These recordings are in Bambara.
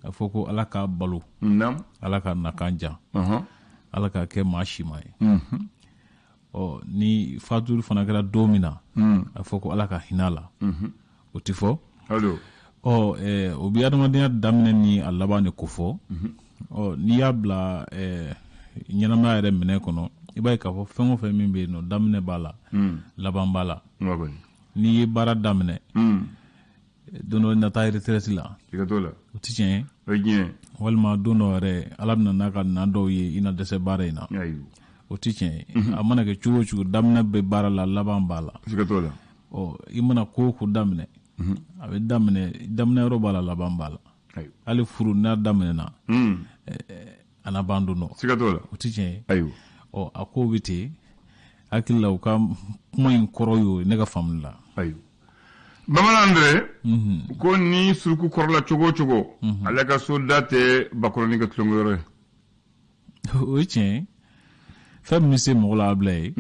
a fɔ ko ala k'a balo ala ka nakan jan ala k'a kɛ maa si ma ye ni fatuli fana kɛra don min na a fɔ ko ala ka hinɛ la o ti fɔ o bi adamadenya daminɛ ni a laban de ko fɔ n'i y'a bila ɲɛnamaya yɛrɛ minɛ kɔnɔ i b'a ye k'a fɔ fɛn o fɛn min bɛ yen nɔ daminɛ b'a la laban b'a la n'i ye baara daminɛ don dɔ nata retraite la o ti tiɲɛ ye walima don dɔ yɛrɛ ala bɛna n'a ka na dɔw ye i na dɛsɛ baara in na o ti tiɲɛ ye a mana kɛ cogo o cogo daminɛ bɛ baara la laban b'a la i mana ko daminɛ a bɛ daminɛ yɔrɔ b'a la laban b'a la hali furu n'a daminɛna a na ban don dɔ o ti tiɲɛ ye a ko bɛ ten hakili la u ka kuma in kɔrɔ y'o ne ka faamuli la bamanan dɛ ko ni suruku kɔrɔla cogo o cogo ale ka so da tɛ bakɔrɔni ka tulonkɛyɔrɔ ye o ye tiɲɛ ye fɛn min bɛ se mɔgɔ la a bila ye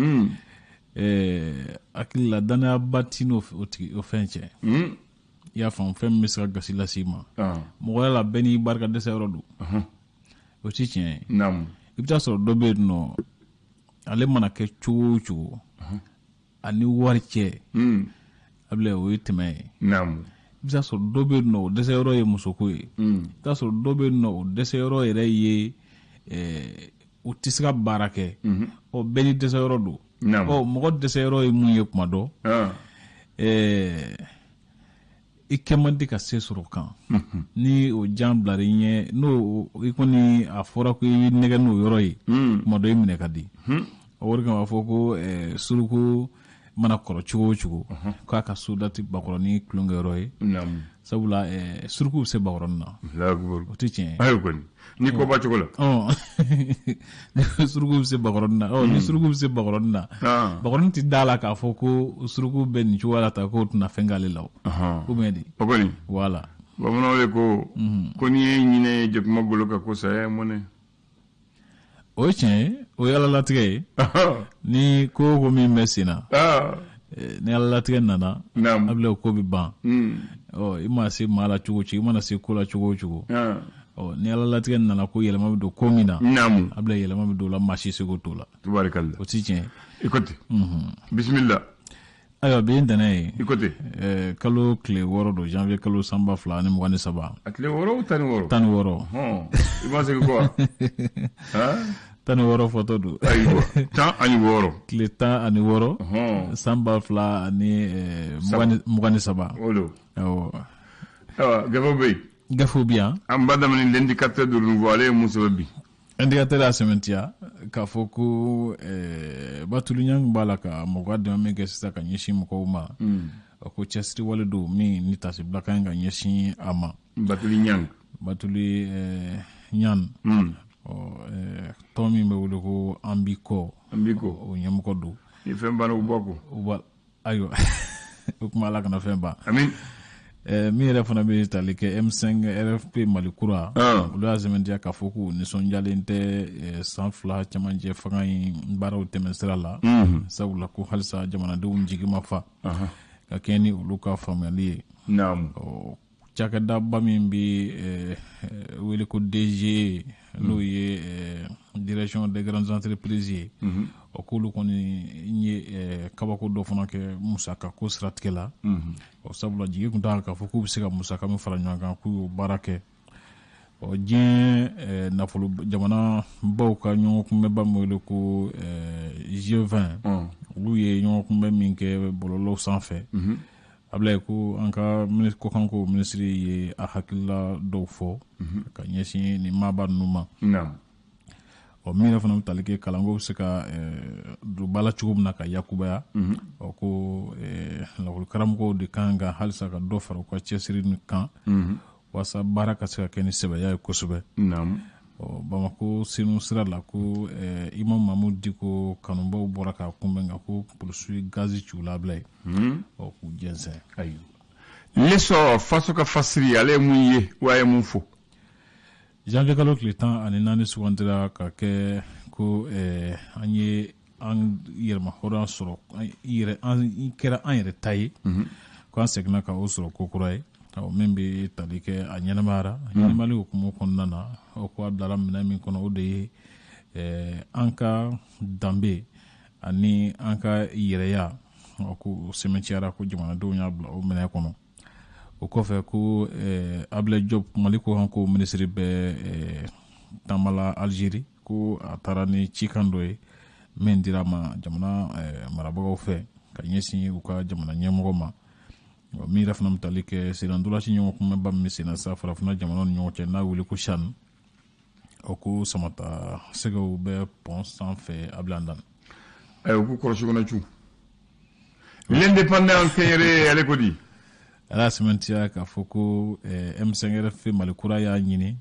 hakili la danayaba ti n'o fɛn cɛ i y'a faamu fɛn min bɛ se ka gasi lase i ma mɔgɔya la bɛɛ n'i barika dɛsɛ yɔrɔ don o ti tiɲɛ ye i bɛ taa sɔrɔ dɔ bɛ yen nɔ ale mana kɛ cogo o cogo ani wari cɛ a bila o ye tɛmɛ ye i bɛ taa sɔrɔ dɔ bɛ yen nɔ o dɛsɛ yɔrɔ ye musoko ye i bɛ taa sɔrɔ dɔ bɛ yen nɔ o dɛsɛ yɔrɔ yɛrɛ ye o tɛ se ka baara kɛ bɛɛ ni dɛsɛ yɔrɔ don mɔgɔ dɛsɛ yɔrɔ ye mun ye kuma dɔ i kɛ man di ka se sɔrɔ kan ni o jan bila i ɲɛ n'o i kɔni a fɔra ko i nɛgɛ n'o yɔrɔ ye kuma dɔ i minɛ ka di o de kama fɔ ko suruku mana kɔrɔ cogo o cogo k'a ka so dati bakɔrɔni tulonkɛyɔrɔ ye sabula suruku bɛ se bakɔrɔni na o tɛ tiɲɛ ye ni ko ba cogo la suruku bɛ se bakɔrɔni na ni suruku bɛ se bakɔrɔni na bakɔrɔni tɛ da la k'a fɔ ko suruku bɛ nin cogoya la ta k'o tɛna fɛn k'ale la o bɛ di wala bamananw de ko n'i ye ɲinɛ jakuma bolo ka ko saya ye mun o ye tiɲɛ ye o ye alalatigɛ ye ni ko min bɛ sen na ni alalatigɛ nana a bila o ko bɛ ban i mana se maa la cogo o cogo i mana se ko la cogo o cogo ni alalatigɛ nana ko yɛlɛma bɛ don ko min na a bila yɛlɛma bɛ don la maa si seko t'o la o ti tiɲɛ ye i ko ten bisimila ayiwa bi ntɛnɛn ye i ko ten kalo tile 6 don janvier kalo sanba 2023 a tile 6 tan ni 6 i ma segin ko wa 16 fɔtɔ don ayiwa 16 tile 16 sanba 2023 o don awɔ gafo bɛ yen gafo bi yan an ba daminɛ l'indicateur de renouveau ale ye mun sɛbɛn bi indicateur y'a sɛmɛntiya k'a fɔ ko Batulu Ɲangi b'a la ka mɔgɔ dɛmɛ min kɛ sisan ka ɲɛsin mɔgɔw ma ko cɛsiri wale don min ni tasi bila ka ɲi ka ɲɛsin a ma Batulu Ɲangi tɔn min bɛ wele ko Anbiko o ɲɛmɔgɔ don ni fɛn banna u bɔ ko ayiwa o kuma ala kana fɛn ban amin min yɛrɛ fana bɛ tali kɛ M5 RFP Mali kura olu y'a sɛmɛntiya k'a fɔ k'u nisɔndiyalen tɛ san 2 cɛmancɛ fanga in baaraw tɛmɛ sira la sabula ko halisa jamanadenw jigi ma fa ka kɛ ni olu ka faamuyali ye cakɛdaba min bɛ wele ko DG n'o ye direction des grandes entreprises ye o k'olu kɔni ye kabako dɔ fana kɛ musaka ko siratigɛ la sabula jigi kun t'a k'a fɔ k'u bɛ se ka musaka min fara ɲɔgɔn kan k'u y'o baara kɛ diɲɛ nafolo jamana baw ka ɲɔgɔn kunbɛba min wele ko G20 olu ye ɲɔgɔn kunbɛ min kɛ bɔlɔlɔw sanfɛ a bila ko an ka kokanko minisiri ye a hakilila dɔw fɔ ka ɲɛsin nin maaba ninnu ma min yɛrɛ fana bɛ tali kɛ kalanko bɛ se ka don bala cogo min na ka yakubaya ko lakɔli karamɔgɔw de kan ka halisa ka dɔ fara u ka cɛsiri nin kan walasa baara ka se ka kɛ ni sɛbɛya ye kosɛbɛ Bamako senu sira la ko Imam Mamu Diko kanubaw bɔra ka kunbɛn nka ko polisi gazi ci u la bila ye k'u jɛnsɛn lesɔn faso ka fasiri ale ye mun ye wa a ye mun fɔ janvier kalo tile 14 sugantira ka kɛ ko an ye an yɛrɛma hɔrɔnya sɔrɔ an kɛra an yɛrɛ ta ye ko an seginna ka o sɔrɔ ko kura ye min bɛ tali kɛ a ɲɛnɛmayara ɲɛnɛmayali hukumu kɔnɔna na o ko a bilara minɛn min kɔnɔ o de ye an ka danbe ani an ka yɛrɛya ko sɛmɛntiyara ko jamanadenw y'a bila o minɛn kɔnɔ o kɔfɛ ko Ablaye Diop Mali ko ko minisiri bɛ Tambala Algérie ko a taara ni cikan dɔ ye min dira ma jamana marabagaw fɛ ka ɲɛsin u ka jamana ɲɛmɔgɔ ma min yɛrɛ fana bɛ tali kɛ senna ntolaci ɲɔgɔn kunbɛnba min bɛ senna sa farafinna jamanaw ni ɲɔgɔn cɛ n'a wele ko CHAN o ko samata sɛgɛw bɛ pɔn sanfɛ Ablaye Andane u ko kɔrɔsi kɔnɔ cu l'indépendance kɛnyɛrɛ ale ko di ala sɛmɛntiya k'a fɔ ko M5RFP Mali kura y'a ɲini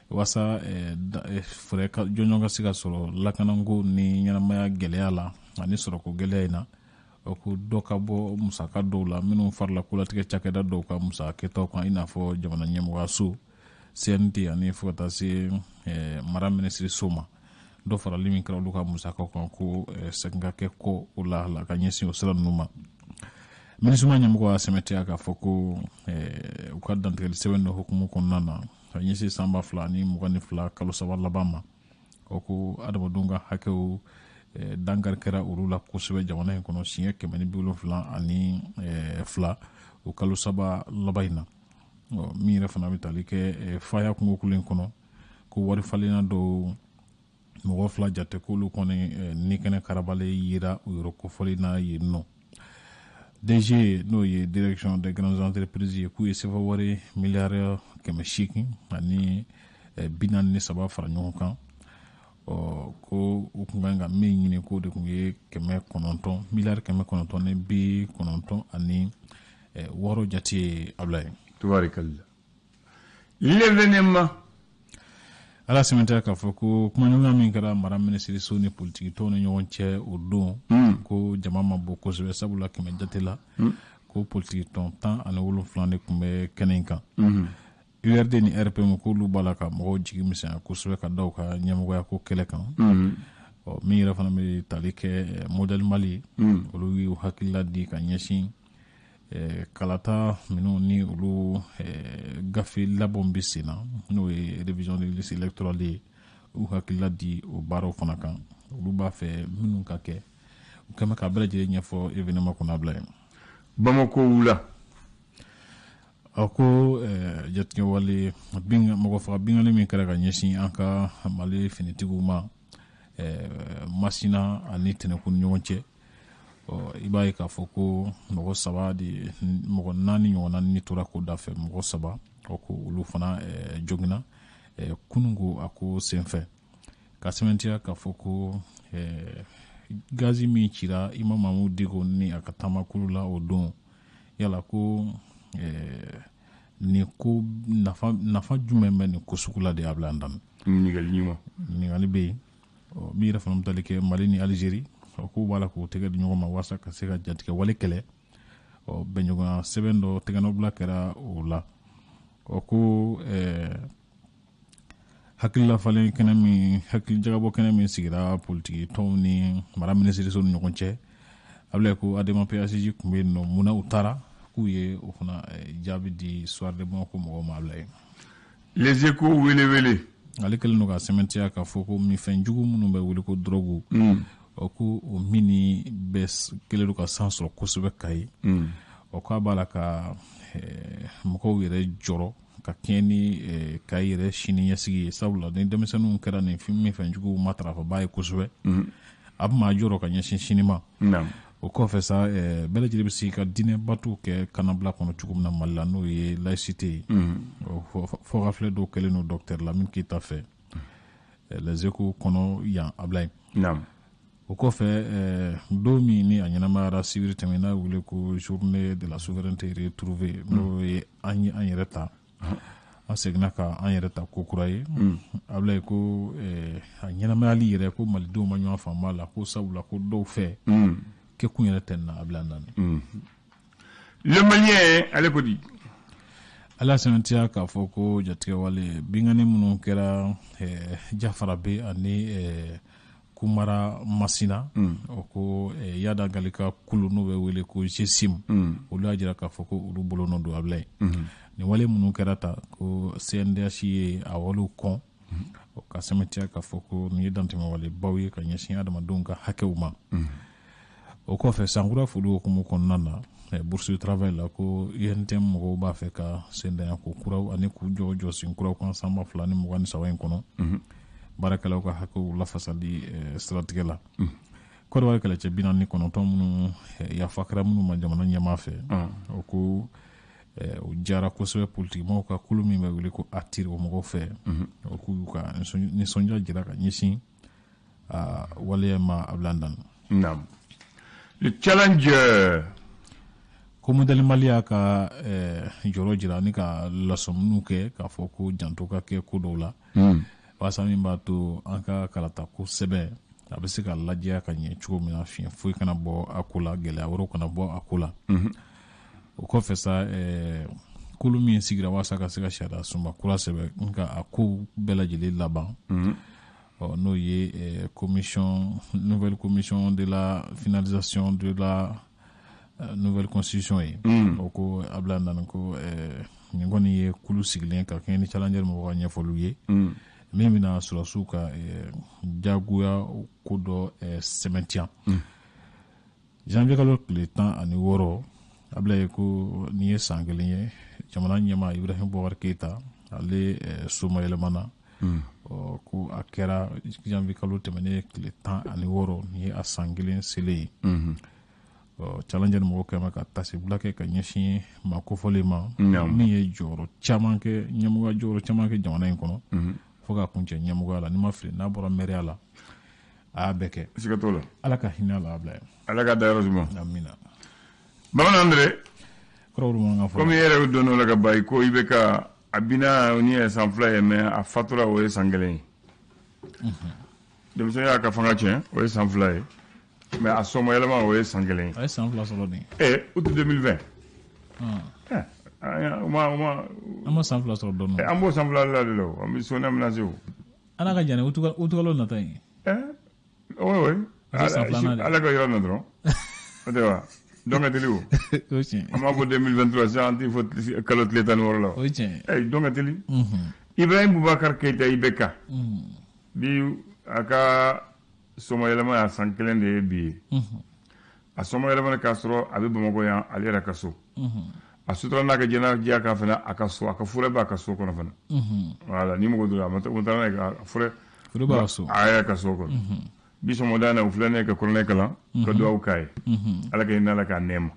walasa fɛɛrɛ jɔnjɔn ka se ka sɔrɔ lakanako ni ɲɛnamaya gɛlɛya la ani sɔrɔko gɛlɛya in na o ko dɔ ka bɔ musaka dɔw la minnu farila kolatigɛ cakɛda dɔw ka musakɛtaw kan i n'a fɔ jamana ɲɛmɔgɔyaso CNT ani fo ka taa se mara minisiriso ma dɔ farali min kɛra olu ka musakaw kan ko segin ka kɛ kɔ o la ka ɲɛsin o sira ninnu ma minisuma ɲɛmɔgɔ y'a sɛmɛtiya k'a fɔ ko u ka dantigɛli sɛbɛn dɔ hukumu kɔnɔna na ka ɲɛsin san 2022 kalo 3 laban ma o ko adamadenw ka hakɛw dankari kɛra olu la kosɛbɛ jamana in kɔnɔ siɲɛ 172 o kalo 3 laban in na min yɛrɛ fana bɛ tali kɛ faya kungokulu in kɔnɔ ko wari falenna dɔw mɔgɔ 2 jate k'olu kɔni ni kɛnɛ karabale yira u yɔrɔ kofɔli na yen nɔ DG n'o ye direction des grandes entreprises ye k'u ye sefa wari miliyari 800 ani 43 fara ɲɔgɔn kan ko u kun kan ka min ɲini k'o de kun ye 900 miliyari 900 ni 90 ani 6 jate ye Ablaye tubarikalla l'événement ala sɛmɛntɛ k'a fɔ ko kumaɲɔgɔnya min kɛra mara minisiriso ni politiki tɔw ni ɲɔgɔn cɛ o don ko jama ma bɔ kosɛbɛ sabula 100 jate la ko politiki tɔn 17 de tun bɛ kɛnɛ in kan URD ni RPM k'olu b'a la ka mɔgɔw jigi misɛnya kosɛbɛ ka da u ka ɲɛmɔgɔya ko kɛlɛ kan min yɛrɛ fana bɛ tali kɛ Modèle Mali olu y'u hakilila di ka ɲɛsin kalata minnu ni olu gafe labɔn bɛ sen na n'o ye révision de liste électorale ye u hakilila di o baaraw fana kan olu b'a fɛ minnu ka kɛ u kɛmɛ ka bɛɛ lajɛlen ɲɛfɔ événement kɔnɔ Ablaye Bamako wula a ko jatigɛ wale mɔgɔ faga bingani min kɛra ka ɲɛsin an ka Mali finitigiw ma Masina ani Tɛnɛkun ni ɲɔgɔn cɛ i b'a ye k'a fɔ ko mɔgɔ 4 ɲɔgɔnna ni tora ko da fɛ mɔgɔ 3 ko olu fana joginna kunungo a ko senfɛ ka sɛmɛntiya k'a fɔ ko gazi min cira Imam Mamudu Diko ni a ka taamakulu la o don yala ko ni ko nafa jumɛn bɛ nin ko sugu la de Ablaye Andane ɲininkali bɛ yen min yɛrɛ fana bɛ tali kɛ Mali ni Algérie ko b'a la k'o tɛgɛ di ɲɔgɔn ma walasa ka se ka jatigɛ wale kɛlɛ bɛnɲɔgɔnya sɛbɛn dɔ tɛgɛnɔbila kɛra o la ko hakililafalen kɛnɛ min hakilijagabɔ kɛnɛ min sigira politiki tɔnw ni mara minisiriso ni ɲɔgɔn cɛ Ablaye ko ADEMA PACJ tun bɛ yen nɔ munna u taara k'u ye o fana jaabi di soir de bon ko mɔgɔw ma Ablaye les échos wele ale kɛlen don ka sɛmɛntiya k'a fɔ ko minfɛn jugu minnu bɛ wele ko drogue ko o mini bɛ kɛlen don ka san sɔrɔ kosɛbɛ Kayi k'a b'a la ka mɔgɔw yɛrɛ jɔrɔ ka kɛɲɛ ni Kayi yɛrɛ sini ɲɛsigi ye sabula ni denmisɛnninw kɛra nin minfɛn juguw matarafaba ye kosɛbɛ a bɛ maa jɔrɔ ka ɲɛsin sini ma o kɔfɛ sa bɛɛ lajɛlen bɛ se ka diinɛ bato kɛ kanabila kɔnɔ cogo min na Mali la n'o ye laïcité ye fɔ ka filɛ dɔw kɛlen don docteur Lamine Keita fɛ les échos kɔnɔ yan Ablaye o kɔfɛ don min ni a ɲɛnamayara sibiri tɛmɛ n'a wele ko journée de la souveraineté retrouvée n'o ye an yɛrɛ ta an seginna ka an yɛrɛ ta ko kura ye Ablaye ko a ɲɛnamayali yɛrɛ ko malidenw ma ɲɔgɔn faamu la ko sabula ko dɔw fɛ kɛkun yɛrɛ tɛ na Ablaye Andane le malien ale ko di ala sɛmɛntiya k'a fɔ ko jatigɛ wale bingani minnu kɛra Jafara be ani Kumara Masina o ko Yada Galika kulu n'o bɛ wele ko GSIM olu y'a jira k'a fɔ ko olu bolonɔ don Ablaye ni wale minnu kɛra ta ko CNDH ye a walew kɔn o ka sɛmɛtiya k'a fɔ ko nin ye dantɛmɛ wale baw ye ka ɲɛsin adamadenw ka hakɛw ma o kɔfɛ sankura foli hukumu kɔnɔna na bourse de travail la ko INTM mɔgɔw b'a fɛ ka sendanya ko kuraw ani k'u jɔ sen kuraw kan sanba 2023 in kɔnɔ baarakɛlaw ka hakɛw lafasali siratigɛ la Côte d'Ivoire kɛlɛcɛ 49 minnu yafa kɛra minnu ma jamana ɲɛmaa fɛ o ko o jara kosɛbɛ politikimɔgɔw ka kulu min bɛ wele ko ATTIR o mɔgɔw fɛ o k'u y'u ka nisɔndiya jira ka ɲɛsin waleya ma a bila dan. Le challenge ko modèle Mali y'a ka jɔyɔrɔ jira ni ka lasɔminiw kɛ k'a fɔ ko janto ka kɛ ko dɔw la walasa min b'a to an ka kalata ko sɛbɛn a bɛ se ka lajɛya ka ɲɛ cogo min na fiɲɛ foyi kana bɔ a ko la gɛlɛya wɛrɛw kana bɔ a ko la o kɔfɛ sa kulu min sigira walasa ka se ka sariya sunba kura sɛbɛn nka a ko bɛɛ lajɛlen laban n'o ye nouvelle commission de la finalisation de la nouvelle constitution ye o ko a bila nana ko nin kɔni ye kulu sigilen ka kɛ ni challenger mɔgɔw ka ɲɛfɔliw ye min bɛna sɔrɔsiw ka jagoya ko dɔ sɛmɛntiya janvier kalo tile 16 a bila ye ko nin ye san kelen ye jamana ɲɛmaa Ibrahim Boubacar Keita ale soma yɛlɛmana ko a kɛra janvier kalo tɛmɛnen tile 16 nin ye a san kelen selen ye challenger mɔgɔw kɛma ka tasibula kɛ ka ɲɛsin ma kofɔlen ma min ye jɔyɔrɔ caman kɛ ɲɛmɔgɔya jɔyɔrɔ caman kɛ jamana in kɔnɔ fo ka kuncɛ ɲɛmɔgɔya la ni ma fili n'a bɔra mɛriya la a y'a bɛɛ kɛ siga t'o la ala ka hinɛ a la a bila ye ala ka dayɔrɔ juma amina bamanan André kɔrɔwulu man ka fɔ comme yɛrɛ y'o dɔn la ka ba i ko i bɛ ka a bina ni ye san 2 ye mais a fatura o ye san 1 ye denmisɛnnin y'a ka fanga tiɲɛ o ye san 2 ye mais a sɔmɔ yɛlɛma o ye san 1 ye a ye san 2 sɔrɔ nin août 2020 an ma san 2 sɔrɔ dɔɔnin an b'o san 2 la de la an bɛ sɔnni amina se o ala ka jan utukalo nata yen oui ala ka yɔrɔ na dɔrɔn o tɛ wa dɔn ka teli o an b'a fɔ 2023 sisan an t'i fɔ kalo tile 16 la o ye tiɲɛ dɔn ka teli Ibrahim Boubacar Keita IBK bi a ka sɔmɔ yɛlɛma y'a san 1 de ye bi ye a sɔmɔ yɛlɛma k'a sɔrɔ a bɛ Bamakɔ yan ale yɛrɛ ka so a sutura n'a ka jɛnɛya kan fana a ka so a ka fure b'a ka so kɔnɔ fana voilà ni mɔgɔ donna a taara n'a ye a fure b'a so a yɛrɛ ka so kɔnɔ bi sɔmɔda na u filɛ ne ka kɔrɔnɛ kalan ka duwawu k'a ye ala ka hinɛ ala k'a nɛɛma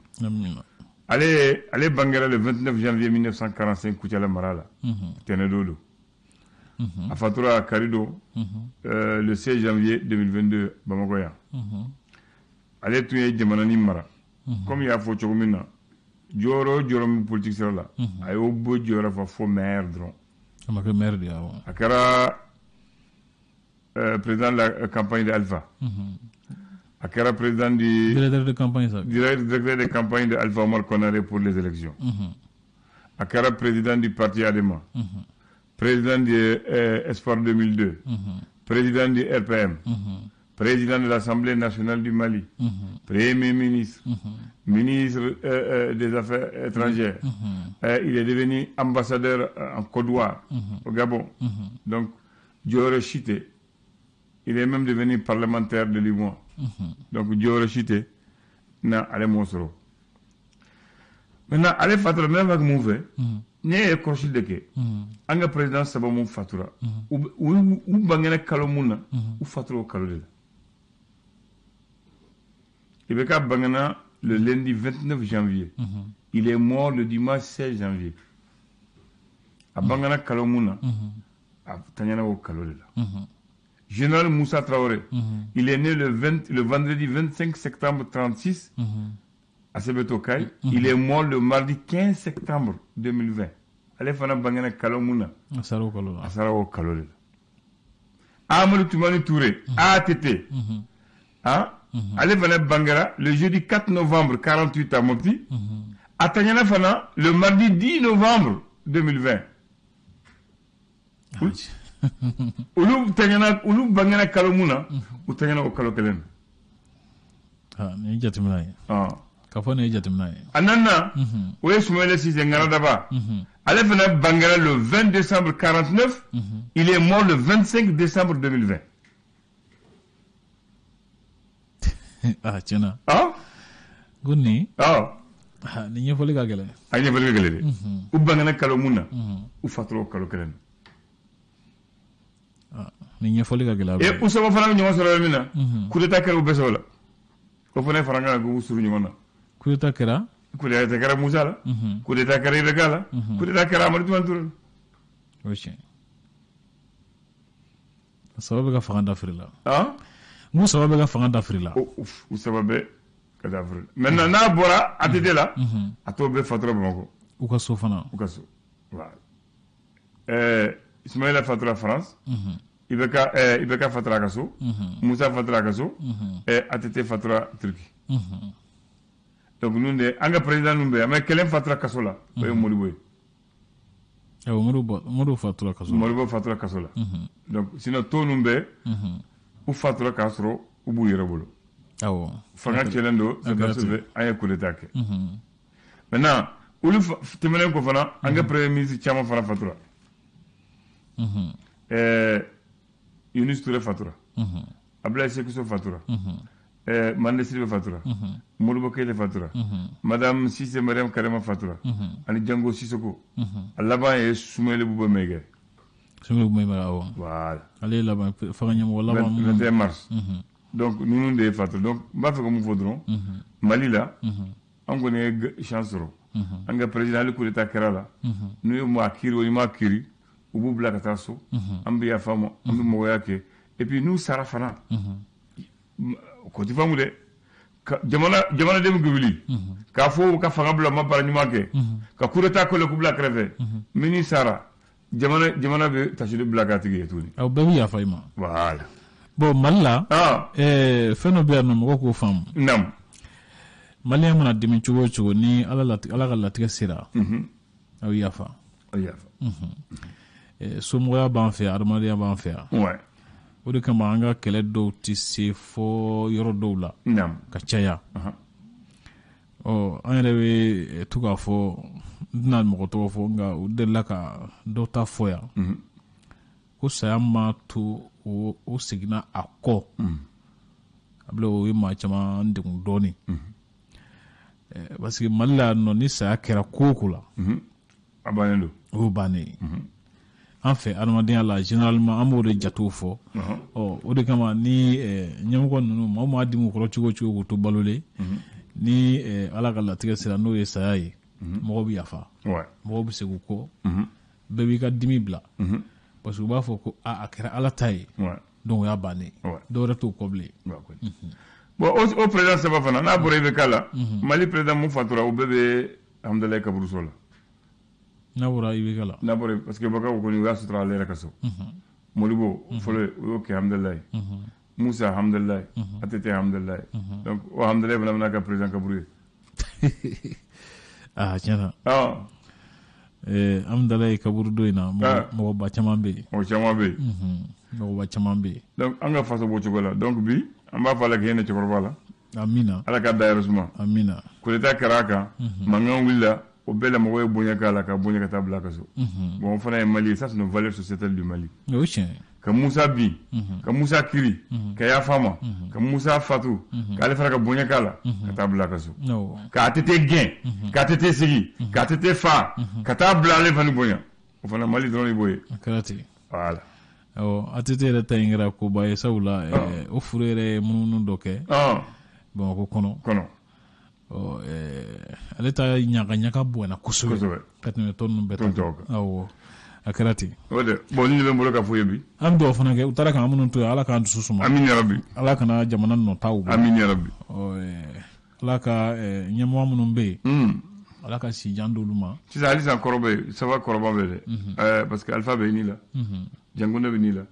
ale bangera le 29 janvier 1945 Kucala mara la tɛnɛdon don a fatura Karido le 16 janvier 2022 Bamakɔ yan ale tun ye jamananin mara comme y'a fɔ cogo min na jɔyɔrɔ jɔyɔrɔ min politique sera la a y'o bɔ jɔyɔrɔ fa fo maire dɔrɔn a ma kɛ maire de ye a kɛra président de la campagne de Alpha a kɛra président du directeur de campagne directeur de campagne de Alpha Omar Konaré pour les élections a kɛra président du parti Adema président de Espoir 2002 président du RPM président de l'Assemblée nationale du Mali, premier ministre, ministre des Affaires étrangères. Il est devenu ambassadeur en Côte d'Ivoire, au Gabon. Donc, Dior Chité, il est même devenu parlementaire de l'UMOA. Donc, Dior Chité, n'a allé monsro. Maintenant, allez faire même avec mon fait. N'y a pas de que un président ça va mon fatura ou bangena kalomuna ou fatura au kalodela. Ibeka Bangana le lundi 29 janvier. Il est mort le dimanche 16 janvier. À Bangana Kalomuna, à Tanyana au Kalolela. Général Moussa Traoré, il est né le vendredi 25 septembre 36 à Sebetokai. Il est mort le mardi 15 septembre 2020. Allez, Fana Bangana Kalomuna. À Sarao Kalolela. Amadou Toumani Touré, ATT. Allez, Fana Bangara, le jeudi 4 novembre 48 à Mopti. À Tanyana Fana, le mardi 10 novembre 2020. Ulu Bangana Kalomuna, ou Tanyana au Kalokelen. Ni jatimina ye. Ka fɔ ne ye jatimina ye. A nana, o ye Soumaïla Cissé Ngaladaba. Ale fana bangera le 20 décembre 49, il est mort le 25 décembre 2020. Ah, tiens. Ah? Guni? Ah. Ni ɲɛfɔli ka gɛlɛn. A ɲɛfɔli ka gɛlɛn dɛ. U bangena kalo mun na, u fatura kalo kelen na. Ni ɲɛfɔli ka gɛlɛn. Et u saba fana bɛ ɲɔgɔn sɔrɔ yɔrɔ min na, coup d'état kɛra u bɛɛ sɔrɔ la. O fana fara kan k'u suru ɲɔgɔn na. Coup d'état kɛra? Coup d'état kɛra Musa la, coup d'état kɛra Ibeka la, coup d'état kɛra Amadu Tumani Ture la. O ye tiɲɛ. Saba bɛ ka fanga dafiri la. Ah? N'u saba bɛ ka fanga dafiri la. U saba bɛ ka dafiri la. Maintenant n'a bɔra ATT la, a tɔw bɛ fatura Bamakɔ. U ka so fana. U ka so. Voilà. Ismaïla fatura France. Ibeka fatura a ka so. Musa fatura a ka so. ATT fatura Turki. Donc nun de an ka président nun bɛ yan mais kelen fatura kaso la. O ye Modibo ye. Modibo fatura kaso la. Modibo fatura kaso la. Donc sinon tɔw nun bɛ u fatura k'a sɔrɔ u b'u yɛrɛ bolo. Awɔ. Fanga cɛlen don sɔrɔdasi bɛ an ye coup d'état kɛ. Maintenant olu tɛmɛnen kɔ fana an ka premier ministre caman fana fatura. Yunus Ture fatura. Abdoulaye Sékou Sow fatura. Mandé Sidibé fatura. Modibo Keïta fatura. Madame Cissé Mariam Karema fatura. Ani Django Sissoko. A laban ye Soumaïla Bouba Maïga. Soumaïla Bouba Maïga awɔ. Voilà. Ale laban fanga ɲɛmɔgɔ laban. 21 mars. Donc ninnu de ye fatura. Donc n b'a fɛ ka mun fɔ dɔrɔn Mali la an kɔni ye chance sɔrɔ. An ka président hali coup d'état kɛra la. N'u ye maa kiiri o i ma kiiri u b'u bila ka taa so. An bɛ yafa ma an bɛ mɔgɔya kɛ. Et puis n'u sara fana. Ko ti faamu dɛ. Jamanaden bɛ wuli k'a fɔ u ka fanga bila ma baara ɲuman kɛ. Ka coup d'état kɛlen k'u bila kɛrɛfɛ. Min ni sara jamana bɛ tasiri bila k'a tigi ye tuguni. Aw bɛɛ bɛ yafa i ma. Voilà. Bon Mali la fɛn dɔ bɛ yan nɔ mɔgɔw k'o faamu. Naamu. Maliyɛn mana dimi cogo o cogo ni ala ka latigɛ sera aw yafa. Aw yafa. Somɔgɔya b'an fɛ yan adamadenya b'an fɛ yan. Ouais. O de kama an ka kɛlɛ dɔw tɛ se fɔ yɔrɔ dɔw la ka caya. An yɛrɛ bɛ to k'a fɔ n tɛna mɔgɔ tɔgɔ fɔ nka u delila ka dɔw ta fɔ yan ko saya ma to o seginna a kɔ a bila o ye maa caman degun dɔɔnin parce que Mali la nɔ ni saya kɛra ko o ko la a bannen don o y'o bannen ye an fɛ adamadenya la généralement an b'o de jatew fɔ o de kama ni ɲɛmɔgɔ ninnu maa o maa dimi u kɔrɔ cogo o cogo k'u to balolen ni ala ka latigɛ sera n'o ye saya ye mɔgɔw bɛ yafa mɔgɔw bɛ segin u kɔ bɛɛ b'i ka dimi bila parce que u b'a fɔ ko a kɛra ala ta ye donc o y'a bannen dɔw wɛrɛ t'o kɔ bilen. Bon o président saba fana n'a bɔra IBK la Mali président mun fatura o bɛɛ bɛ Hamdalaye Kaburuso la. N'a bɔra IBK la. N'a bɔra parce que IBK kɔni u y'a sutura ale yɛrɛ ka so. Modibo fɔlɔ o y'o kɛ Hamdalaye. Musa Hamdalaye. ATT Hamdalaye. Donc o Hamdalaye fana bɛna kɛ président Kaburu ye. Tiɲɛ na. Hamdalaye Kaburu dɔ in na mɔgɔba caman bɛ yen. Mɔgɔ caman bɛ yen. Mɔgɔba caman bɛ yen. Donc an ka faso b'o cogo la donc bi an b'a fɔ ala k'e ne cɛkɔrɔba la. Amina. Ala ka da yɛrɛ suma. Amina. Coup d'état kɛra a kan mankan wulila o bɛɛ la mɔgɔw ye bonya k'a la ka bonya ka taa bila a ka so. Bon o fana ye Mali ye ça c'est une valeur sociétale du Mali. O ye tiɲɛ ye. Ka Musa bin ka Musa kiri ka yafa ma ka Musa fatu k'ale fana ka bonya k'a la ka taa bila a ka so. Ka ATT gɛn ka ATT sigi ka ATT fa ka taa bila ale fana bonya o fana Mali dɔrɔn de b'o ye. A kɛra ten. Voilà. ATT yɛrɛ ta in kɛra koba ye sabula o furu yɛrɛ ye munumunu dɔ kɛ Bamakɔ kɔnɔ ale ta ɲaga bonyana kosɛbɛ ka tɛmɛ tɔ ninnu bɛɛ ta awɔ a kɛra ten. O de bon ni ne bɛ n bolo ka fɔ ye bi. An bɛ dɔw fana kɛ u taara k'an minnu to yen ala k'an dusu suma. Amin yarabi. Ala kana jamana nɔtaw bɔ. Amin yarabi. Ala ka ɲɛmɔgɔ minnu bɛ yen ala ka si jan d'olu ma. Sisan hali sisan kɔrɔ bɛ yen saba kɔrɔba bɛ dɛ parce que Alpha bɛ n'i la Jangunde bɛ n'i la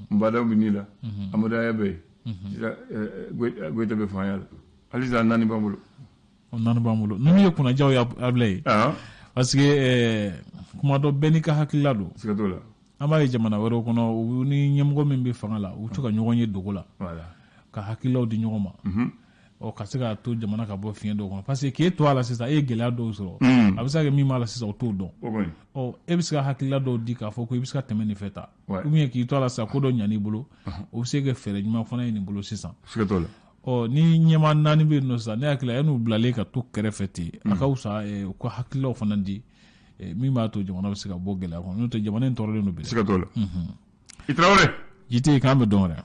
Mbadaw bɛ n'i la Amadou bɛ yen sisan Goyita bɛ fanga la hali sisan naani b'an bolo. Naani b'an bolo ninnu ye kunnajaw y'a bila yen parce que kuma dɔ bɛɛ n'i ka hakilila don. Siga t'o la. An b'a ye jamana wɛrɛw kɔnɔ u ni ɲɛmɔgɔ min bɛ fanga la u bɛ to ka ɲɔgɔn ye dogo la ka hakililaw di ɲɔgɔn ma ka se ka to jamana ka bɔ fiɲɛ dɔw kɔnɔ parce que k'e to a la sisan e ye gɛlɛya dɔw sɔrɔ a bɛ se ka kɛ min b'a la sisan o t'o dɔn e bɛ se ka hakilila dɔw di k'a fɔ ko i bɛ se ka tɛmɛ nin fɛ ta ou bien k'i to a la sisan ko dɔ ɲan'i bolo o bɛ se ka fɛɛrɛ ɲuman fana ye nin bolo sisan ni ɲɛmaa 4 bɛ yen nɔ sisan ne hakili la n'u bilalen ka to kɛrɛfɛ ten a ka wusa u ka hakililaw fana di min b'a to jamana bɛ se ka bɔ gɛlɛya kɔnɔ n'o tɛ jamana in tɔɔrɔlen don bi siga t'o la i Tarawele jite k'an bɛ dɔn wɛrɛ